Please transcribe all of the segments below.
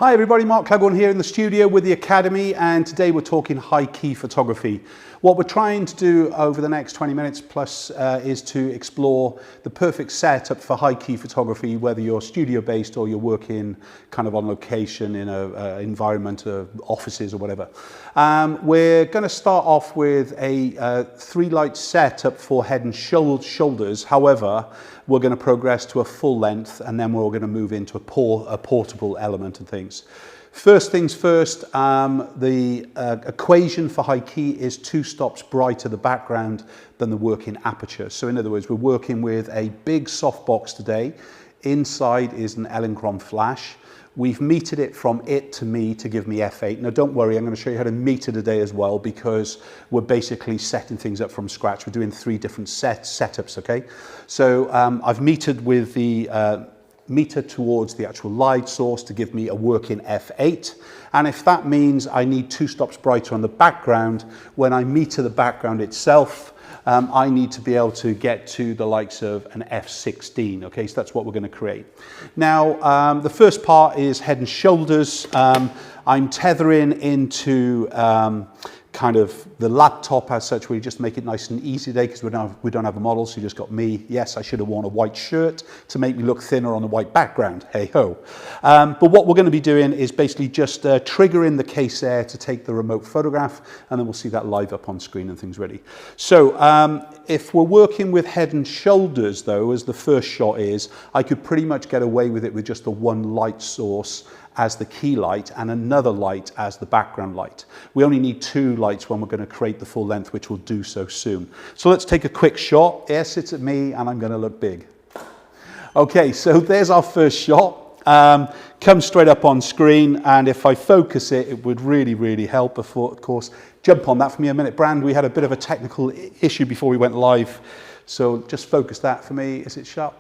Hi everybody, Mark Cleghorn here in the studio with the Academy, and today we're talking high key photography. What we're trying to do over the next 20 minutes plus is to explore the perfect setup for high key photography, whether you're studio based or you're working kind of on location in an environment of offices or whatever. We're going to start off with a 3-light setup for head and shoulders. However, we're going to progress to a full length, and then we're going to move into a portable element and things. First things first, the equation for high key is 2 stops brighter the background than the working aperture. So in other words, we're working with a big softbox today. Inside is an Elinchron flash. We've metered it from it to me to give me f8. Now don't worry, I'm going to show you how to meter today as well, because we're basically setting things up from scratch. We're doing 3 different setups, okay? So I've metered with the meter towards the actual light source to give me a working f8. And if that means I need 2 stops brighter on the background, when I meter the background itself, I need to be able to get to the likes of an f16, okay? So that's what we're going to create. Now, the first part is head and shoulders. I'm tethering into kind of the laptop as such. We just make it nice and easy today because we don't have a model, so you just got me. Yes, I should have worn a white shirt to make me look thinner on a white background, hey ho. But what we're going to be doing is basically just triggering the case air to take the remote photograph, and then we'll see that live up on screen and things ready. So if we're working with head and shoulders though, as the first shot is, I could pretty much get away with it with just the 1 light source as the key light and another light as the background light. We only need 2 lights when we're going to create the full length, which we'll do so soon. So let's take a quick shot. Air sits at me and I'm going to look big. Okay, so there's our first shot. Comes straight up on screen, and if I focus it, it would really help. Of course, jump on that for me a minute. Brand, we had a bit of a technical issue before we went live, so just focus that for me. Is it sharp?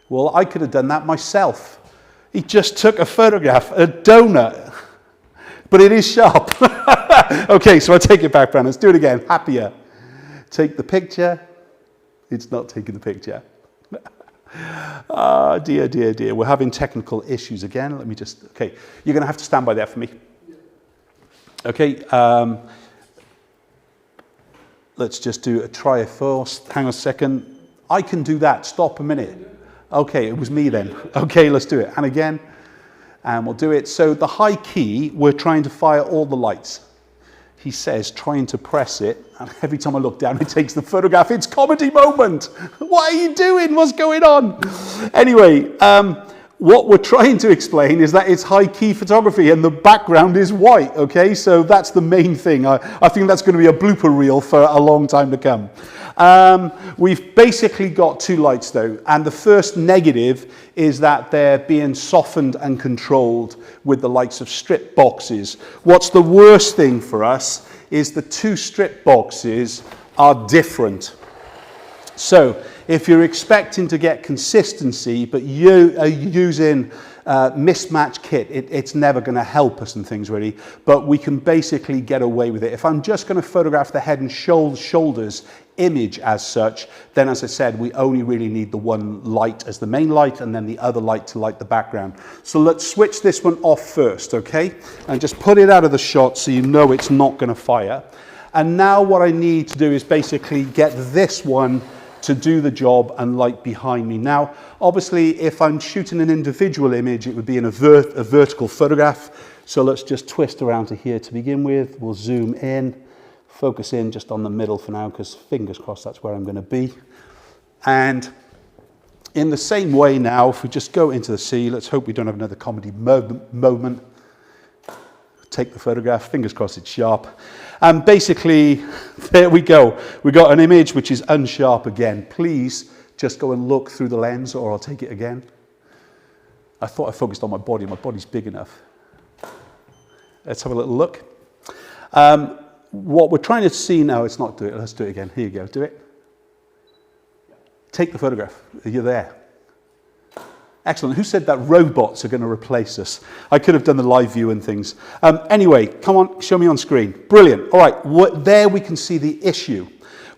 Well, I could have done that myself. He just took a photograph, a donut, but it is sharp. Okay, so I take it back, Brandon. Let's do it again. Happier. Take the picture. It's not taking the picture. Ah, dear. We're having technical issues again. Let me just, okay. You're going to have to stand by there for me. Okay. Let's just do a try it first. Hang on a second. I can do that. Stop a minute. Okay, it was me then. Okay, let's do it. And again, and we'll do it. So the high key, we're trying to fire all the lights. He says, trying to press it, and every time I look down, it takes the photograph. It's comedy moment. What are you doing? What's going on? Anyway, what we're trying to explain is that it's high key photography and the background is white, okay? So that's the main thing. I think that's going to be a blooper reel for a long time to come. We've basically got 2 lights though, and the first negative is that they're being softened and controlled with the likes of strip boxes. What's the worst thing for us is the 2 strip boxes are different. So if you're expecting to get consistency, but you are using mismatched kit, it's never going to help us and things really, but we can basically get away with it. If I'm just going to photograph the head and shoulders image as such, then as I said, we only really need the 1 light as the main light and then the other light to light the background. So let's switch this one off first, okay? And just put it out of the shot so you know it's not going to fire. And now what I need to do is basically get this one to do the job and light behind me. Now, obviously, if I'm shooting an individual image, it would be in a vertical photograph. So let's just twist around to here to begin with. We'll zoom in, focus in just on the middle for now, because fingers crossed that's where I'm going to be. And in the same way now, if we just go into the sea, let's hope we don't have another comedy moment. Take the photograph, fingers crossed it's sharp. And basically, there we go. We got an image which is unsharp again. Please just go and look through the lens, or I'll take it again. I thought I focused on my body. My body's big enough. Let's have a little look. What we're trying to see now, let's not do it. Let's do it again. Here you go. Do it. Take the photograph. You're there. Excellent. Who said that robots are going to replace us? I could have done the live view and things. Anyway, come on, show me on screen. Brilliant. All right, there we can see the issue.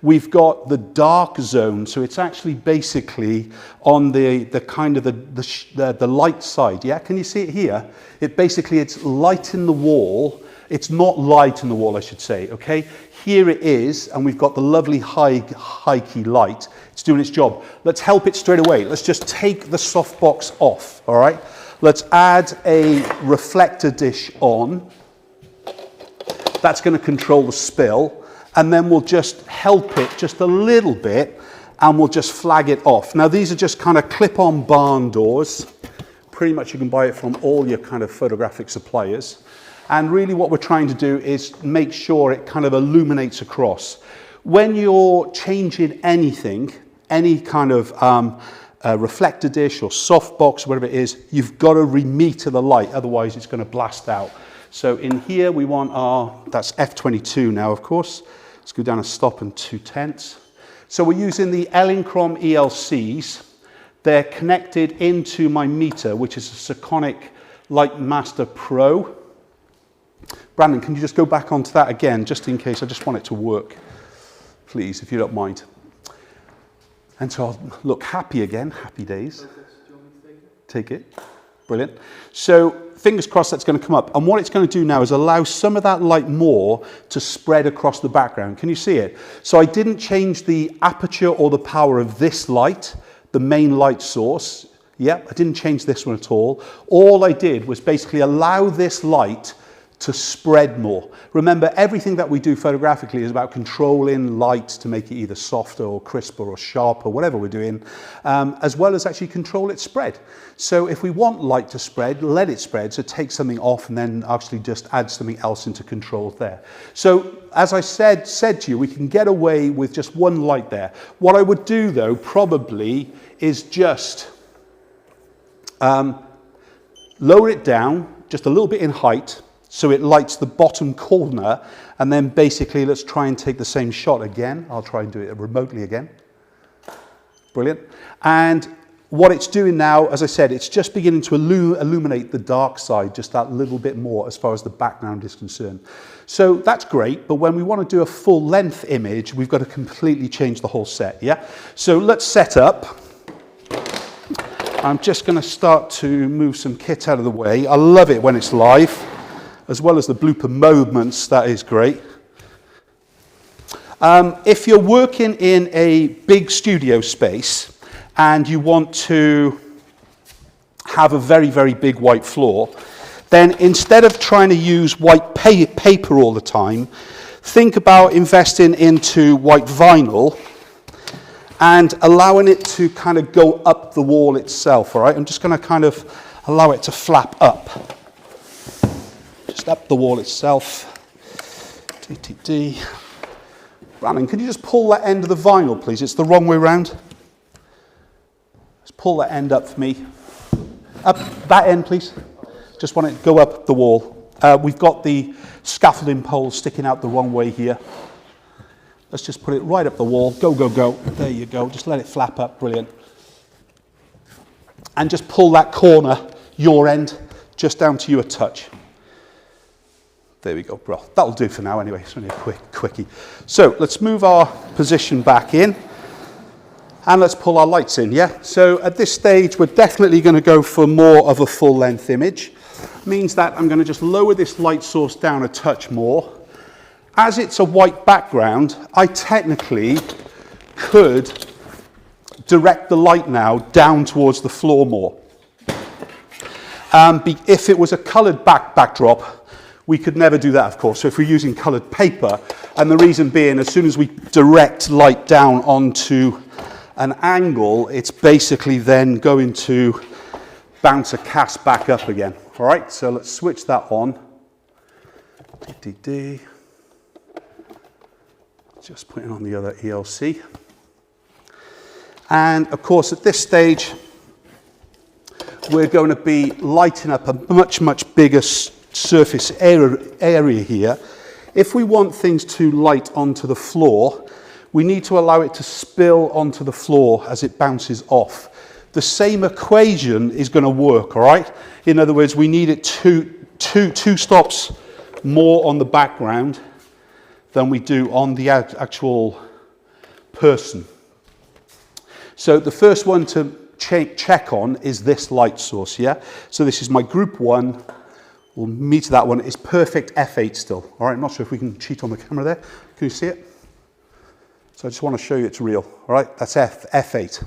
we've got the dark zone, so it's actually basically on the kind of the light side. Yeah, can you see it here? It's light in the wall. It's not light in the wall, I should say. Okay, here it is, and we've got the lovely high key light. It's doing its job. Let's help it straight away. Let's just take the softbox off. All right. Let's add a reflector dish on. That's going to control the spill. And then we'll just help it just a little bit, and we'll just flag it off. Now, these are just kind of clip-on barn doors. Pretty much you can buy it from all your kind of photographic suppliers. And really what we're trying to do is make sure it kind of illuminates across. When you're changing anything, any kind of reflector dish or softbox, whatever it is, you've got to remeter the light, otherwise it's going to blast out. So in here we want that's F22 now, of course. Let's go down a stop and 2/10. So we're using the Elinchrom ELCs. They're connected into my meter, which is a Sekonic Lightmaster Pro. Brandon, can you just go back onto that again, just in case? I just want it to work, please, if you don't mind. And so I'll look happy again, happy days. Take it. Brilliant. So fingers crossed that's going to come up. And what it's going to do now is allow some of that light more to spread across the background. Can you see it? So I didn't change the aperture or the power of this light, the main light source. Yep, I didn't change this one at all. All I did was basically allow this light to spread more. Remember, everything that we do photographically is about controlling light to make it either softer or crisper or sharper, whatever we're doing, as well as actually control its spread. So if we want light to spread, let it spread, so take something off and then actually just add something else into control there. So as I said to you, we can get away with just one light there. What I would do though, probably, is just lower it down just a little bit in height, so it lights the bottom corner, and then basically let's try and take the same shot again. I'll try and do it remotely again. Brilliant. And what it's doing now, as I said, it's just beginning to illuminate the dark side just that little bit more as far as the background is concerned. So that's great, but when we want to do a full length image, we've got to completely change the whole set, yeah? So let's set up. I'm just going to start to move some kit out of the way. I love it when it's live, as well as the blooper moments. That is great. If you're working in a big studio space and you want to have a very, very big white floor, then instead of trying to use white paper all the time, think about investing into white vinyl and allowing it to kind of go up the wall itself, all right? I'm just going to kind of allow it to flap up. Just up the wall itself. Brandon, can you just pull that end of the vinyl, please? It's the wrong way around. Just pull that end up for me. Up that end, please. Just want it to go up the wall. We've got the scaffolding pole sticking out the wrong way here. Let's just put it right up the wall. Go, go, go. There you go. Just let it flap up. Brilliant. And just pull that corner, your end, just down to you a touch. There we go. Well, that'll do for now anyway. It's only a quickie. So let's move our position back in. And let's pull our lights in, yeah? So at this stage, we're definitely going to go for more of a full-length image. Means that I'm going to just lower this light source down a touch more. As it's a white background, I technically could direct the light now down towards the floor more. If it was a coloured backdrop, we could never do that, of course. So if we're using coloured paper, and the reason being, as soon as we direct light down onto an angle, it's basically then going to bounce a cast back up again. All right, so let's switch that on. Just putting on the other ELC. And of course, at this stage, we're going to be lighting up a much, much bigger surface area here. If we want things to light onto the floor, we need to allow it to spill onto the floor as it bounces off. The same equation is going to work, all right? In other words, we need it two stops more on the background than we do on the actual person. So the first one to check on is this light source, yeah? So this is my group 1. We'll meter that one. It's perfect f8 still. All right, I'm not sure if we can cheat on the camera there. Can you see it? So I just want to show you it's real. All right, that's f8.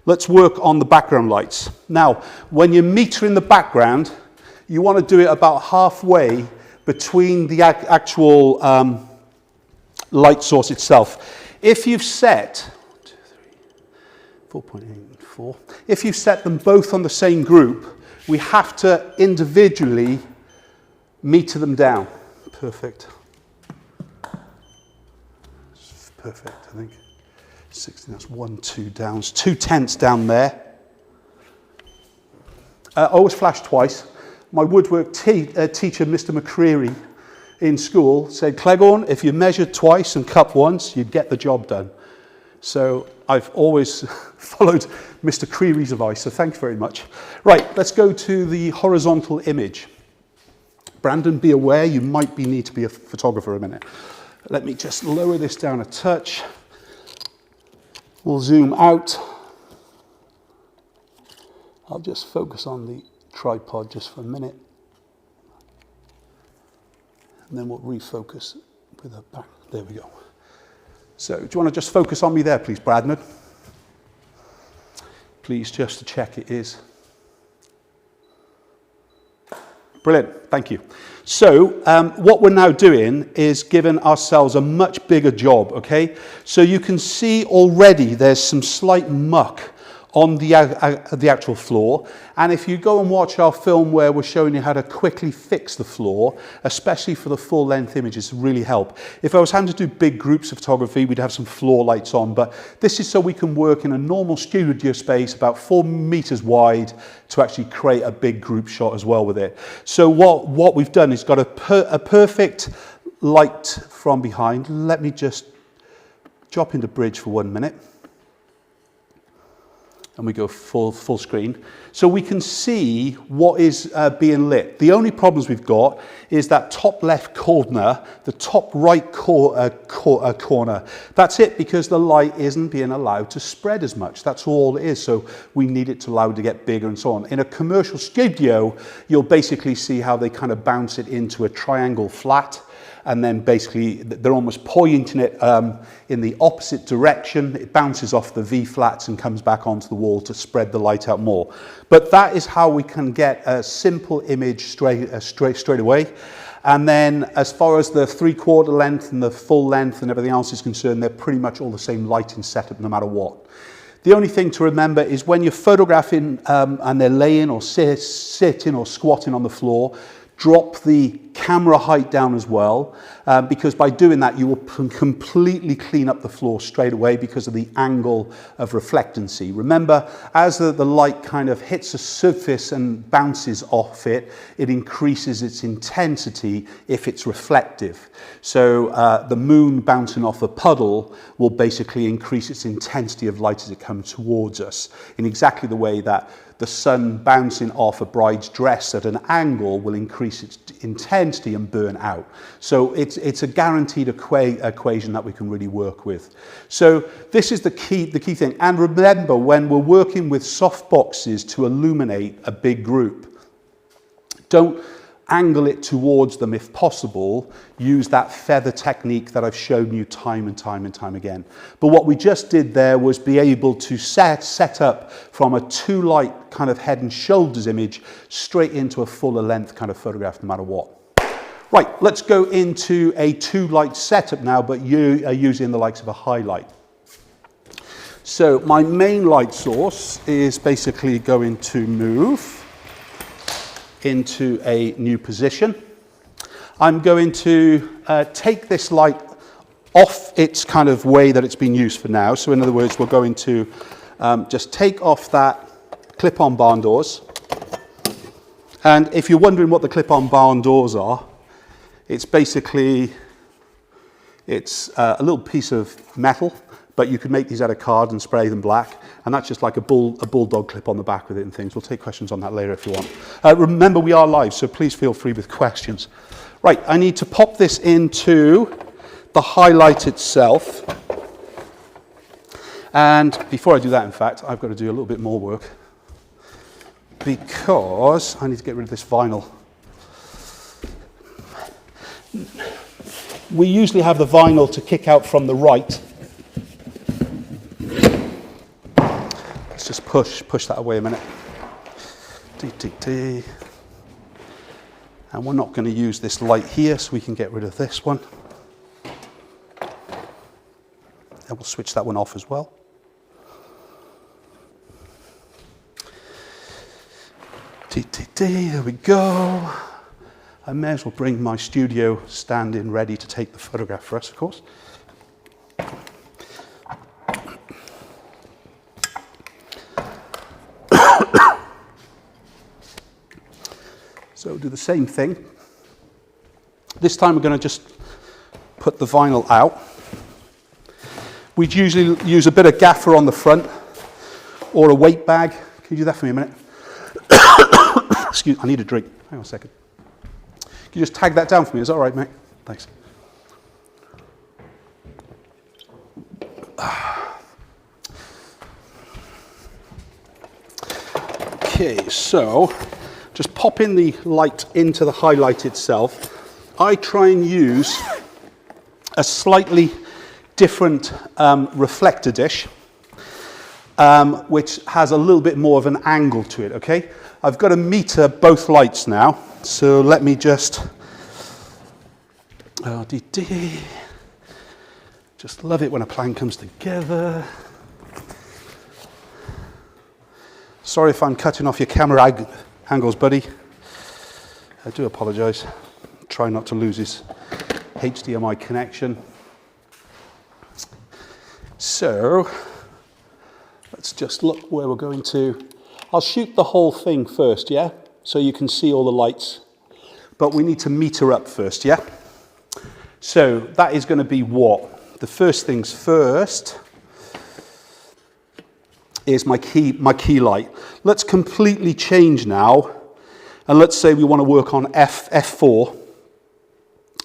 Let's work on the background lights. Now, when you meter in the background, you want to do it about halfway between the actual light source itself. If you've set 4.84. If you set them both on the same group, we have to individually meter them down. Perfect. Perfect, I think. 16, that's 1, 2 downs. 2/10 down there. Always flash twice. My woodwork teacher, Mr. McCreary, in school said, Cleghorn, if you measured twice and cut once, you'd get the job done. So I've always followed Mr. Creary's advice, so thank you very much. Right, let's go to the horizontal image. Brandon, be aware you might need to be a photographer a minute. Let me just lower this down a touch. We'll zoom out. I'll just focus on the tripod just for a minute. And then we'll refocus with a back. There we go. So, do you want to just focus on me there, please, Bradman? Please, just to check it is. Brilliant, thank you. So, what we're now doing is giving ourselves a much bigger job, okay? So you can see already there's some slight muck on the actual floor. And if you go and watch our film where we're showing you how to quickly fix the floor, especially for the full length images, really help. If I was having to do big groups of photography, we'd have some floor lights on, but this is so we can work in a normal studio space about 4 meters wide to actually create a big group shot as well with it. So what we've done is got a perfect light from behind. Let me just drop into bridge for 1 minute. And we go full screen. So we can see what is being lit. The only problems we've got is that top left corner, the top right corner. That's it, because the light isn't being allowed to spread as much. That's all it is. So we need it to allow it to get bigger and so on. In a commercial studio, you'll basically see how they kind of bounce it into a triangle flat. And then basically they're almost pointing it in the opposite direction. It bounces off the V-flats and comes back onto the wall to spread the light out more. But that is how we can get a simple image straight away. And then as far as the 3/4 length and the full length and everything else is concerned, they're pretty much all the same lighting setup no matter what. The only thing to remember is when you're photographing and they're laying or sitting or squatting on the floor, drop the camera height down as well, because by doing that you will completely clean up the floor straight away because of the angle of reflectancy. Remember, as the light kind of hits a surface and bounces off it, it increases its intensity if it's reflective. So the moon bouncing off a puddle will basically increase its intensity of light as it comes towards us, in exactly the way that the sun bouncing off a bride's dress at an angle will increase its intensity and burn out. So it's a guaranteed equation that we can really work with. So this is the key thing. And remember, when we're working with soft boxes to illuminate a big group, don't angle it towards them if possible. Use that feather technique that I've shown you time and time again. But what we just did there was be able to set up from a 2 light kind of head and shoulders image straight into a fuller length kind of photograph no matter what. Right, let's go into a 2 light setup now, but you are using the likes of a highlight. So my main light source is basically going to move into a new position. I'm going to take this light off its kind of way that it's been used for now. So in other words, we're going to just take off that clip-on barn doors. And if you're wondering what the clip-on barn doors are, it's basically, it's a little piece of metal, but you could make these out of card and spray them black. And that's just like a bulldog clip on the back with it and things. We'll take questions on that later if you want. Remember, we are live, so please feel free with questions. Right, I need to pop this into the highlight itself. And before I do that, in fact, I've got to do a little bit more work because I need to get rid of this vinyl. We usually have the vinyl to kick out from the right. Let's just push that away a minute. And we're not going to use this light here, so we can get rid of this one. And we'll switch that one off as well. There we go. I may as well bring my studio stand in ready to take the photograph for us, of course. So do the same thing. This time we're going to just put the vinyl out. We'd usually use a bit of gaffer on the front or a weight bag. Can you do that for me a minute? Excuse, I need a drink. Hang on a second. Can you just tag that down for me? Is that all right, mate? Thanks. Okay, so just pop in the light into the highlight itself. I try and use a slightly different reflector dish, which has a little bit more of an angle to it, okay? I've got to meter both lights now, so let me just, just love it when a plan comes together. Sorry if I'm cutting off your camera angles, buddy. I do apologise. Try not to lose his HDMI connection. So, let's just look where we're going to. I'll shoot the whole thing first, yeah? So you can see all the lights. But we need to meter up first, yeah? So that is going to be what? The first things first is my key light. Let's completely change now. And let's say we want to work on F4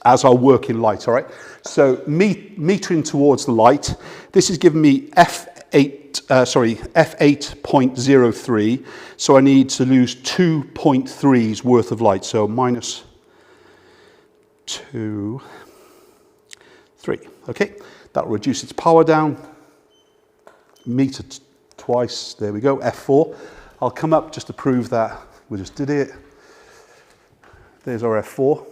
as our working light, all right? So metering towards the light. This is giving me F8.03. So I need to lose 2.3's worth of light. So minus 2, 3. Okay, that'll reduce its power down. Meter twice. There we go. F4. I'll come up just to prove that we just did it. There's our F4.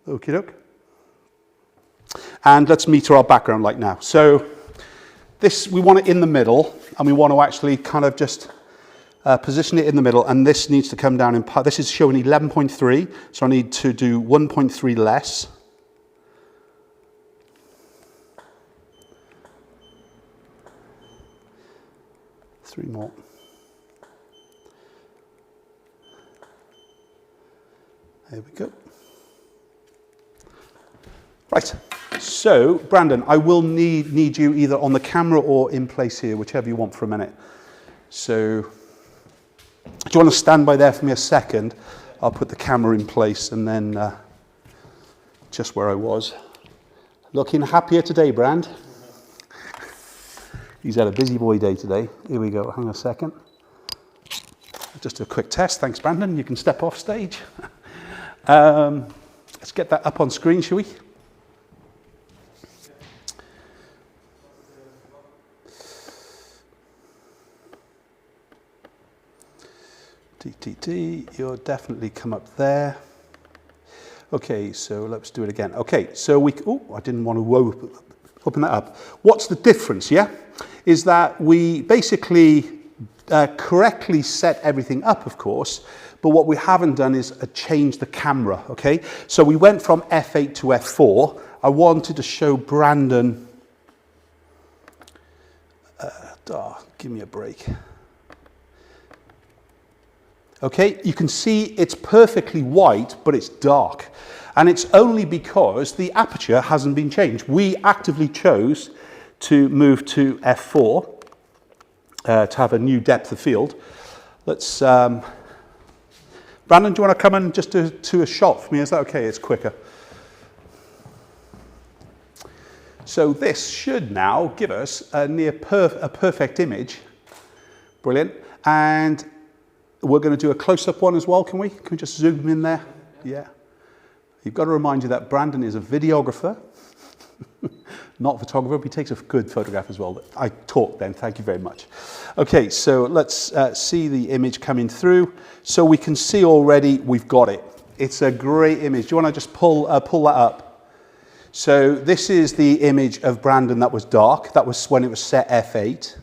Okie doke. And let's meter our background light now. So this, we want it in the middle, and we want to actually kind of just position it in the middle, and this needs to come down in part. This is showing 11.3, so I need to do 1.3 less. Three more. There we go. Right, so Brandon, I will need you either on the camera or in place here, whichever you want for a minute. So, do you want to stand by there for me a second? I'll put the camera in place and then just where I was. Looking happier today, Brand. He's had a busy boy day today. Here we go, hang on a second. Just a quick test, thanks Brandon, you can step off stage. Let's get that up on screen, shall we? You'll definitely come up there. Okay, so let's do it again. Okay, so I didn't want to open that up. What's the difference, yeah? Is that we basically correctly set everything up, of course, but what we haven't done is change the camera, okay? So we went from F8 to F4. I wanted to show Brandon, give me a break. Okay, you can see it's perfectly white, but it's dark. And it's only because the aperture hasn't been changed. We actively chose to move to F4 to have a new depth of field. Let's, Brandon, do you want to come and just do a shot for me? Is that okay? It's quicker. So this should now give us a perfect image. Brilliant. And we're going to do a close-up one as well, can we? Can we just zoom in there? Yeah. You've got to remind you that Brandon is a videographer, not a photographer, but he takes a good photograph as well. I talk then, thank you very much. Okay, so let's see the image coming through. So we can see already we've got it. It's a great image. Do you want to just pull that up? So this is the image of Brandon that was dark. That was when it was set f8.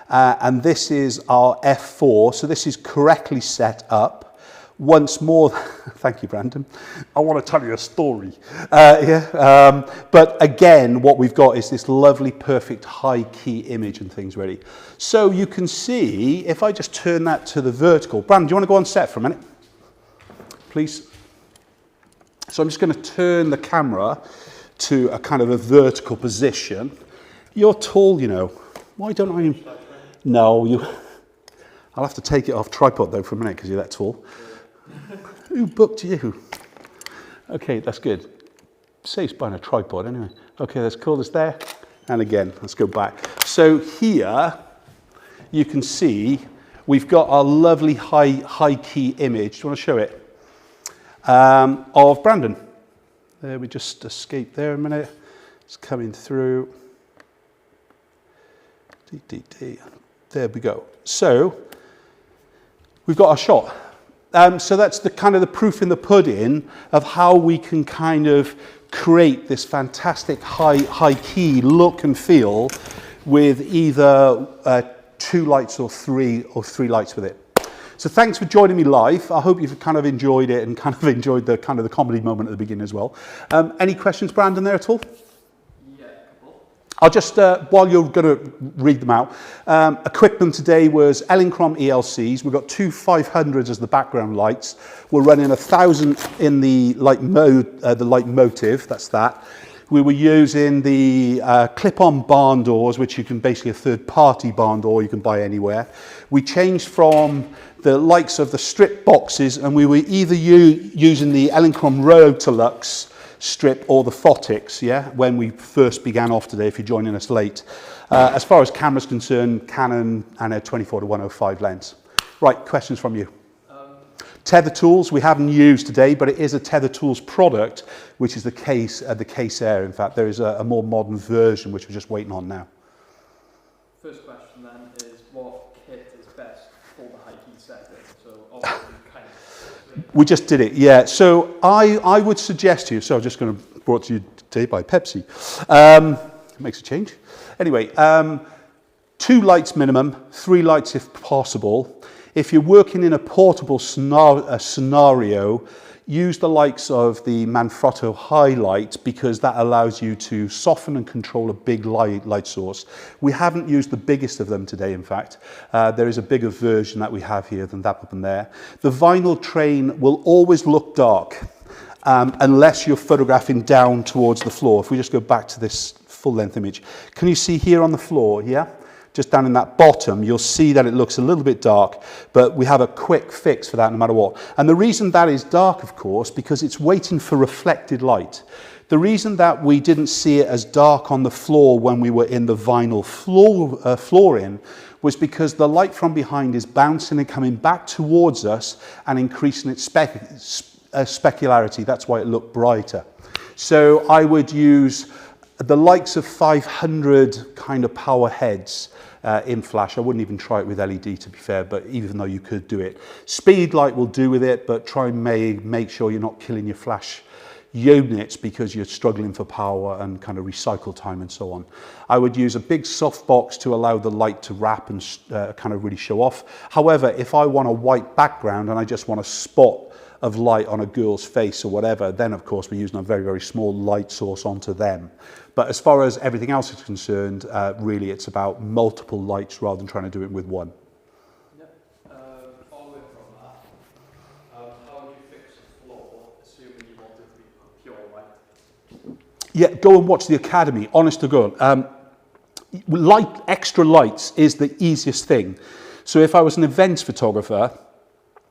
And this is our f4. So this is correctly set up. Once more, thank you, Brandon. I want to tell you a story. But again, what we've got is this lovely, perfect high key image and things ready. So you can see, if I just turn that to the vertical. Brandon, do you want to go on set for a minute? Please. So I'm just going to turn the camera to a kind of a vertical position. You're tall, you know. Why don't I? No, you. I'll have to take it off tripod though for a minute because you're that tall. Who booked you? Okay, that's good. Saves buying a tripod anyway. Okay, that's cool. It's there. And again, let's go back. So here you can see we've got our lovely high key image. Do you want to show it? Of Brandon. There, we just escaped there a minute. It's coming through. There we go. So we've got our shot. So that's the kind of the proof in the pudding of how we can kind of create this fantastic high key look and feel with either 2 lights or three lights with it. So thanks for joining me live. I hope you've kind of enjoyed it and kind of enjoyed the kind of the comedy moment at the beginning as well. Any questions, Brandon, there at all? Yeah, a couple. I'll just, while you're going to read them out, equipment today was Elinchrom ELCs. We've got 2 500s as the background lights. We're running 1,000 in the light mode, the light motive, that's that. We were using the clip-on barn doors, which you can basically a third-party barn door you can buy anywhere. We changed from the likes of the strip boxes, and we were either using the Elinchrom Rotolux strip or the Photics, yeah, when we first began off today, if you're joining us late. As far as camera's concerned, Canon and a 24-105 lens. Right, questions from you? Tether tools we haven't used today, but it is a Tether tools product, which is the Case Air. In fact, there is a more modern version, which we're just waiting on now. First question then is, what kit is best for the high key setting? So obviously kind of... We just did it, yeah. So I would suggest to you, so I'm just going to brought to you today by Pepsi. It makes a change. Anyway, 2 lights minimum, 3 lights if possible. If you're working in a portable scenario, use the likes of the Manfrotto highlight because that allows you to soften and control a big light source. We haven't used the biggest of them today, in fact. There is a bigger version that we have here than that up in there. The vinyl train will always look dark unless you're photographing down towards the floor. If we just go back to this full-length image. Can you see here on the floor, yeah? Just down in that bottom, you'll see that it looks a little bit dark, but we have a quick fix for that no matter what. And the reason that is dark, of course, because it's waiting for reflected light. The reason that we didn't see it as dark on the floor when we were in the vinyl flooring was because the light from behind is bouncing and coming back towards us and increasing its specularity. That's why it looked brighter. So I would use the likes of 500 kind of power heads in flash. I wouldn't even try it with LED, to be fair, but even though you could do it. Speed light will do with it, but try and make sure you're not killing your flash units because you're struggling for power and kind of recycle time and so on. I would use a big softbox to allow the light to wrap and kind of really show off. However, if I want a white background and I just want a spot of light on a girl's face or whatever, then of course we're using a very, very small light source onto them. But as far as everything else is concerned, really it's about multiple lights rather than trying to do it with one. Yep. Following from that, how would you fix the floor, assuming you want it to be pure white? Yeah, go and watch the Academy, honest to God. Extra lights is the easiest thing. So if I was an events photographer,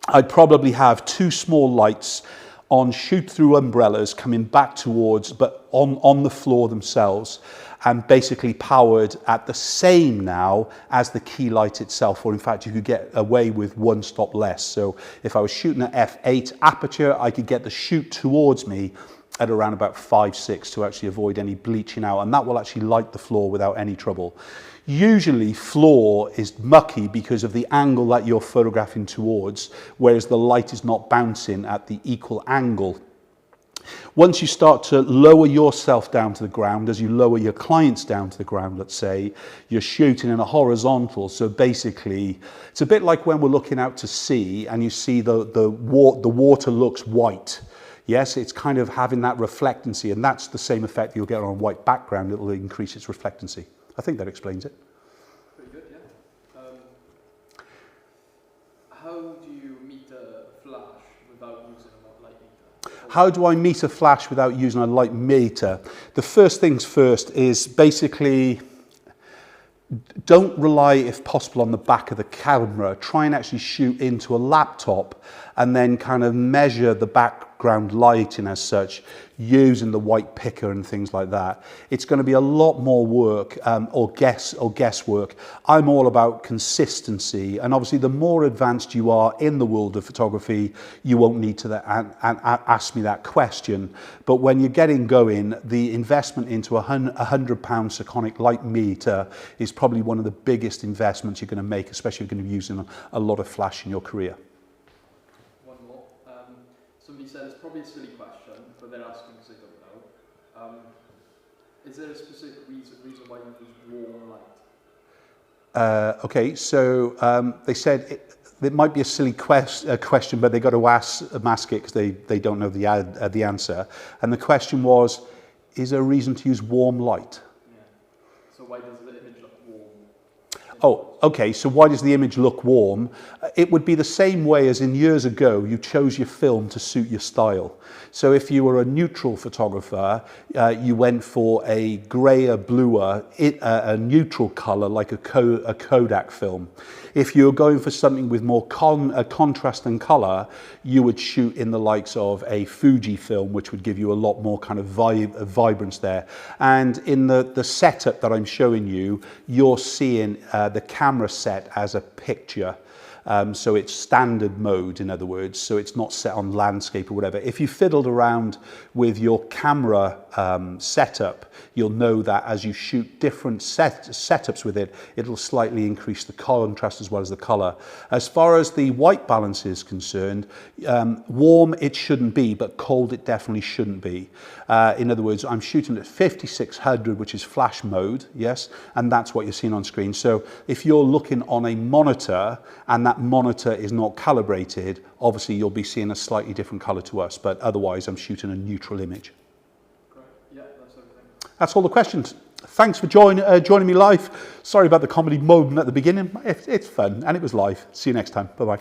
I'd probably have 2 small lights on shoot-through umbrellas coming back towards, but on the floor themselves, and basically powered at the same now as the key light itself, or in fact you could get away with one stop less. So if I was shooting at f8 aperture, I could get the shoot towards me at around about 5-6 to actually avoid any bleaching out, and that will actually light the floor without any trouble. Usually floor is mucky because of the angle that you're photographing towards, whereas the light is not bouncing at the equal angle. Once you start to lower yourself down to the ground, as you lower your clients down to the ground, let's say, you're shooting in a horizontal. So basically, it's a bit like when we're looking out to sea and you see the water looks white. Yes, it's kind of having that reflectancy, and that's the same effect you'll get on a white background. It will increase its reflectancy. I think that explains it. Pretty good, yeah. How do you meet a flash without using a light meter? How do I meet a flash without using a light meter? The first things first is basically don't rely, if possible, on the back of the camera. Try and actually shoot into a laptop and then kind of measure the background lighting as such, using the white picker and things like that. It's going to be a lot more work or guesswork. I'm all about consistency, and obviously the more advanced you are in the world of photography, you won't need to ask me that question. But when you're getting going, the investment into a £100 Sekonic light meter is probably one of the biggest investments you're going to make, especially if you're going to be using a lot of flash in your career. One more. Somebody said it's probably a silly question, but they're asking because they don't know. Is there a specific reason why you use warm light? Okay, so they said it might be a silly question, but they got to ask it because they don't know the answer. And the question was, is there a reason to use warm light? Yeah. So why does the image look warm? Oh, okay, so why does the image look warm? It would be the same way as in years ago, you chose your film to suit your style. So if you were a neutral photographer, you went for a grayer, bluer, a neutral color like a Kodak film. If you were going for something with more contrast and color, you would shoot in the likes of a Fuji film, which would give you a lot more kind of vibrance there. And in the setup that I'm showing you, you're seeing the camera set as a picture. So it's standard mode, in other words, so it's not set on landscape or whatever. If you fiddled around with your camera setup, you'll know that as you shoot different setups with it, it'll slightly increase the contrast as well as the color. As far as the white balance is concerned, warm it shouldn't be, but cold it definitely shouldn't be. In other words, I'm shooting at 5600, which is flash mode, yes, and that's what you're seeing on screen. So if you're looking on a monitor and that monitor is not calibrated, obviously you'll be seeing a slightly different color to us, but otherwise I'm shooting a neutral image. Great. Yeah, that's everything. That's all the questions. Thanks for joining me live. Sorry about the comedy moment at the beginning. It's fun and it was live. See you next time. Bye-bye.